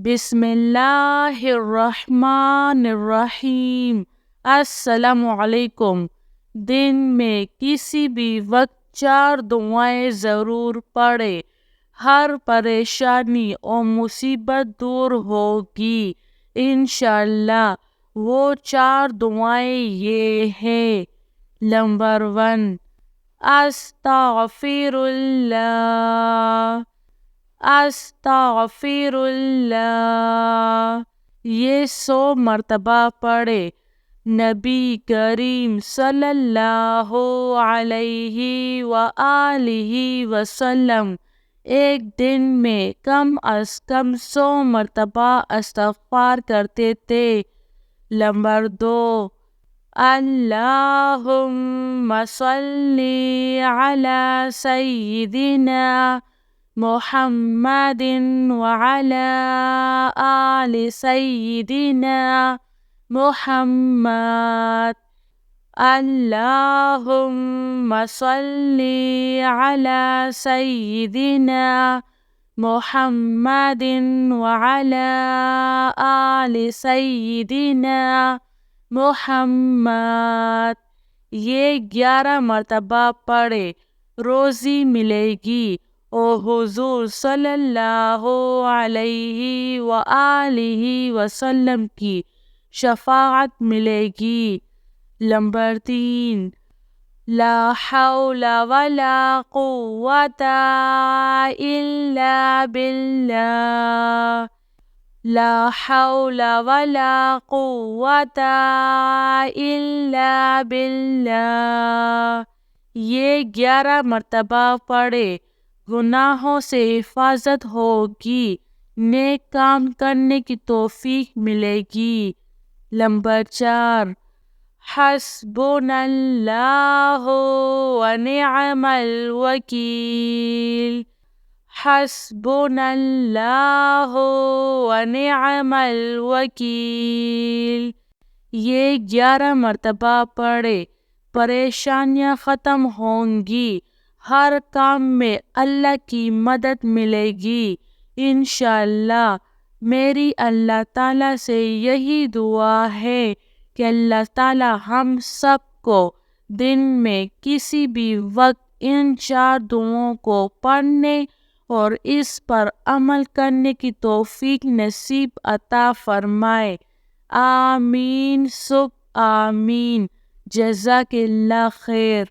بسم اللہ الرحمن الرحیم۔ السلام علیکم۔ دن میں کسی بھی وقت 4 دعائیں ضرور پڑھے، ہر پریشانی اور مصیبت دور ہوگی انشاءاللہ۔ وہ 4 دعائیں یہ ہیں۔ نمبر 1، استغفر اللہ، استغفر اللہ، یہ 100 مرتبہ پڑھے۔ نبی کریم صلی اللہ علیہ وآلہ وسلم ایک دن میں کم از کم 100 مرتبہ استغفار کرتے تھے۔ نمبر 2، اللہم صلی علی سیدنا محمد وعلی آل سیدنا محمد۔ اللہم صلی علی سیدنا محمد وعلی آل سیدنا محمد۔ یہ 11 مرتبہ پڑھے، روزی ملے گی اور حضور صلی اللہ علیہ وآلہ وسلم کی شفاعت ملے گی۔ نمبر 3، لا حول ولا قوة الا باللہ، لا حول ولا قوة الا باللہ، یہ 11 مرتبہ پڑھے، گناہوں سے حفاظت ہوگی، نیک کام کرنے کی توفیق ملے گی۔ نمبر 4، حسبنا اللہ ونعم الوکیل، حسبنا اللہ ونعم الوکیل، یہ 11 مرتبہ پڑھے، پریشانیاں ختم ہوں گی، ہر کام میں اللہ کی مدد ملے گی انشاءاللہ۔ میری اللہ تعالیٰ سے یہی دعا ہے کہ اللہ تعالیٰ ہم سب کو دن میں کسی بھی وقت ان 4 دعاؤں کو پڑھنے اور اس پر عمل کرنے کی توفیق نصیب عطا فرمائے۔ آمین ثم آمین۔ جزاک اللہ خیر۔